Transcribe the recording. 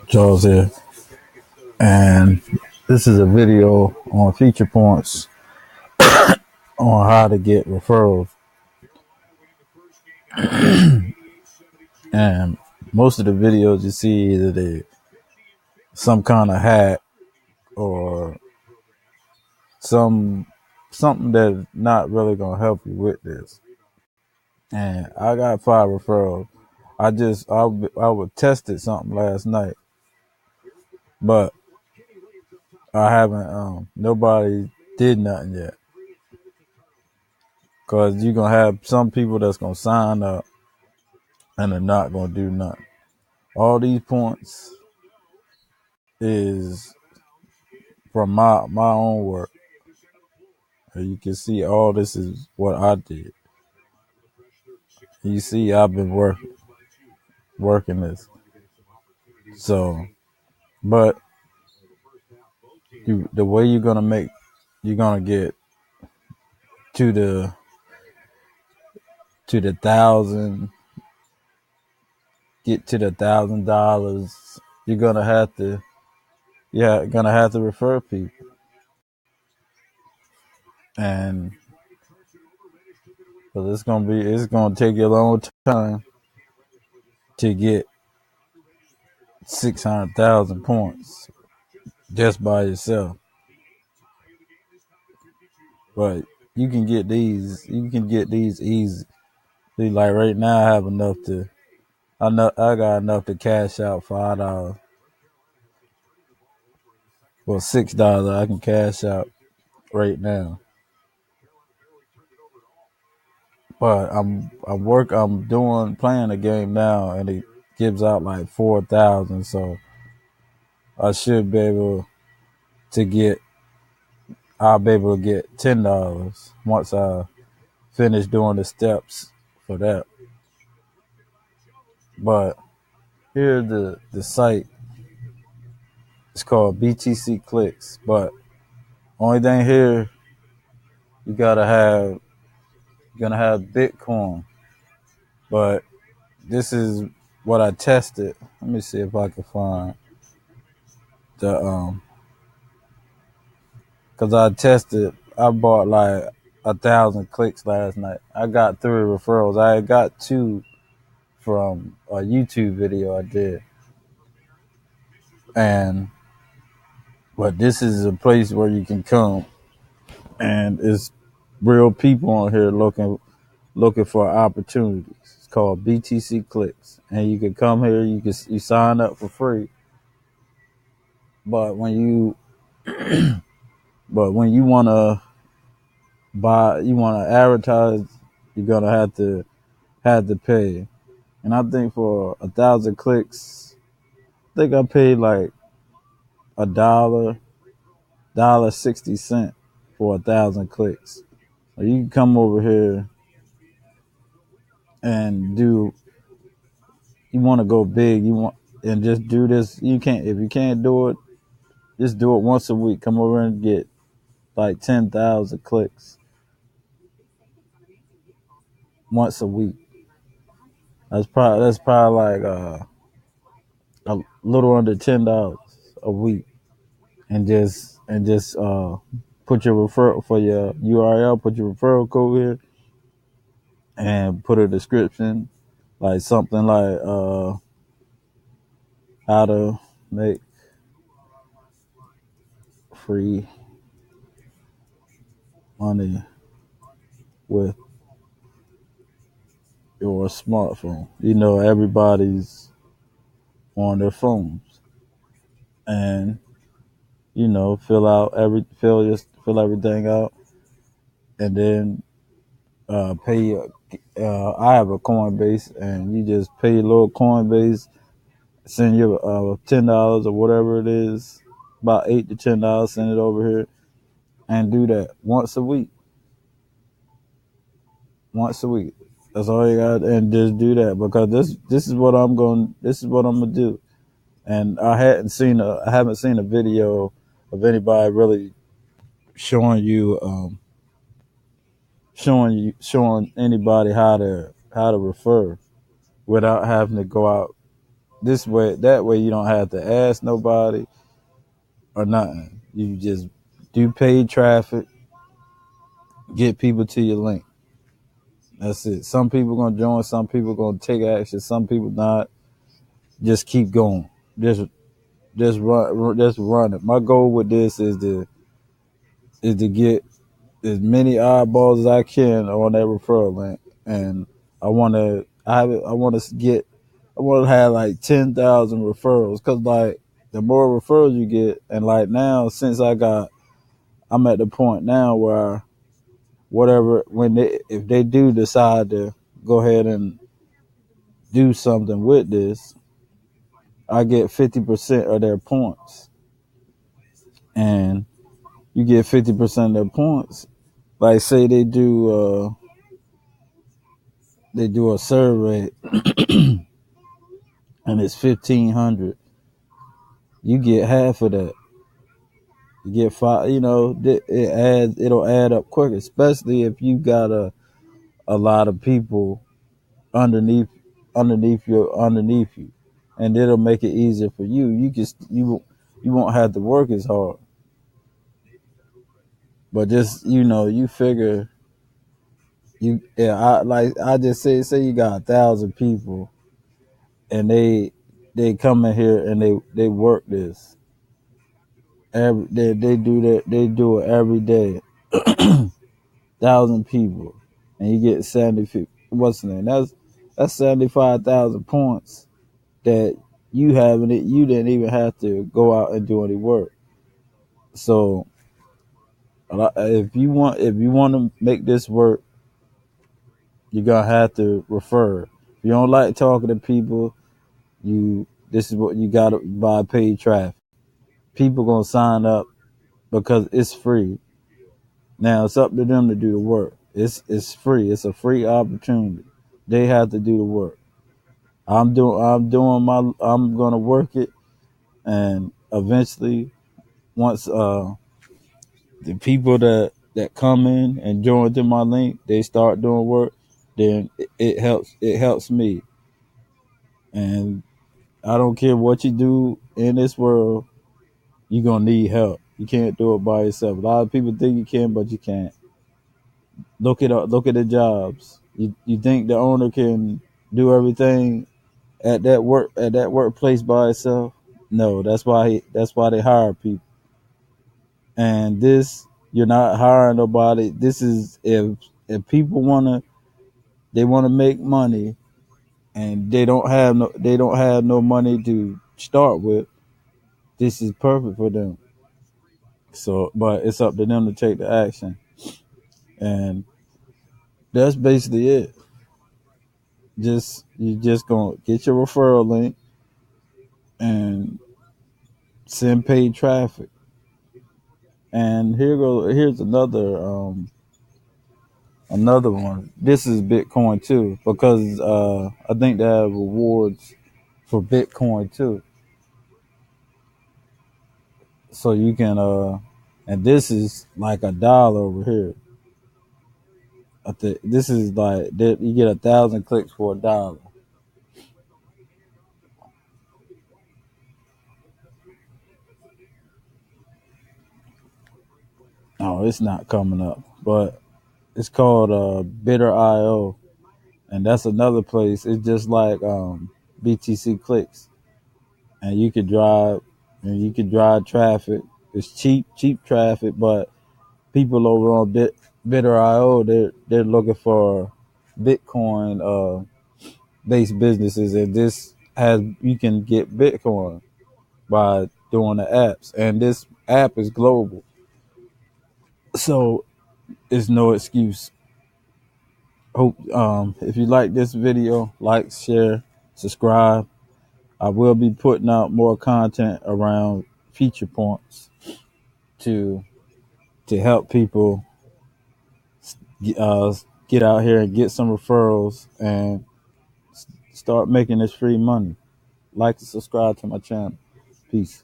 Charles here, and this is a video on feature points on how to get referrals. And most of the videos you see either they some kind of hack or something that's not really gonna help you with this. And I got 5 referrals. I would tested something last night, but I haven't nobody did nothing yet. Cause you're gonna have some people that's gonna sign up and they're not gonna do nothing. All these points is from my own work. And you can see all this is what I did. You see, I've been working this. So, but the way you're gonna get to the thousand, get to the $1,000. Gonna have to refer people, and because it's gonna take you a long time to get 600,000 points just by yourself. But you can get these easy. See, like right now I have enough I got enough to cash out $5. Well, $6 I can cash out right now. But I'm playing the game now, and it gives out like 4,000, so I should be able to get I'll be able to get $10 once I finish doing the steps for that. But here's the site. It's called BTC Clicks. But only thing here, you're gonna have Bitcoin. But this is what I tested. Let me see if I can find the because I bought like 1,000 clicks last night. I got 3 referrals. I got 2 from a YouTube video I did. But this is a place where you can come, and it's real people on here looking for opportunities. It's called BTC Clicks, and you can come here. You sign up for free, but when you wanna you wanna advertise, you're gonna have to pay. And I think for 1,000 clicks, I think I paid like $1.60 for 1,000 clicks. So you can come over here and you want to go big, and just do this. If you can't do it, just do it once a week. Come over and get like 10,000 clicks once a week. That's probably like a little under $10 a week, and just put your referral for your URL, put your referral code here, and put a description like something like how to make free money with your smartphone. Everybody's on their phones, and fill everything out, and then pay. I have a Coinbase, and you just pay your little Coinbase. Send you $10 or whatever it is, about $8 to $10. Send it over here, and do that once a week. Once a week. That's all you got, and just do that, because this is what I'm gonna do. And I haven't seen a video of anybody really showing anybody how to refer without having to go out This way, that way, you don't have to ask nobody or nothing. You just do paid traffic, get people to your link. That's it. Some people gonna join, some people gonna take action, some people not. Just keep going. Just run it. My goal with this is to get as many eyeballs as I can on that referral link, and I want to have like 10,000 referrals, cause like the more referrals you get, and like now since I'm at the point now where whatever if they do decide to go ahead and do something with this, I get 50% of their points, and you get 50% of their points. Like say they do a survey and it's 1,500, you get half of that. You get five. It'll add up quick, especially if you got a lot of people underneath underneath you, and it'll make it easier for you. You won't have to work as hard. But just you figure I just say you got 1,000 people, and they come in here and they work this they do it every day. 1,000 people, and you get 70. What's the name? That's 75,000 points that you didn't even have to go out and do any work. So if you want to make this work, you're gonna have to refer. If you don't like talking to people, this is what you gotta buy: paid traffic. People gonna sign up because it's free. Now it's up to them to do the work. It's free. It's a free opportunity. They have to do the work. I'm gonna work it, and eventually, once the people that come in and join to my link, they start doing work, then it helps me. And I don't care what you do in this world, you're gonna need help. You can't do it by yourself. A lot of people think you can, but you can't. Look at the jobs. You think the owner can do everything at that workplace by itself? No, that's why they hire people. And this, you're not hiring nobody. This is if people wanna make money, and they don't have no money to start with. This is perfect for them. So, but it's up to them to take the action, and that's basically it. You just gonna get your referral link and send paid traffic. And here's another one. This is Bitcoin too, because I think they have rewards for Bitcoin too. So you can and this is like $1 over here. I think this is like you get 1,000 clicks for $1. Oh, it's not coming up, but it's called Bitter.io, and that's another place. It's just like BTC Clicks, and you can drive traffic. It's cheap traffic, but people over on Bitter.io, they're looking for Bitcoin based businesses, and this has you can get Bitcoin by doing the apps, and this app is global, so it's no excuse. Hope if you like this video, like, share, subscribe. I will be putting out more content around feature points to help people uh, get out here and get some referrals and start making this free money. Like and subscribe to my channel. Peace.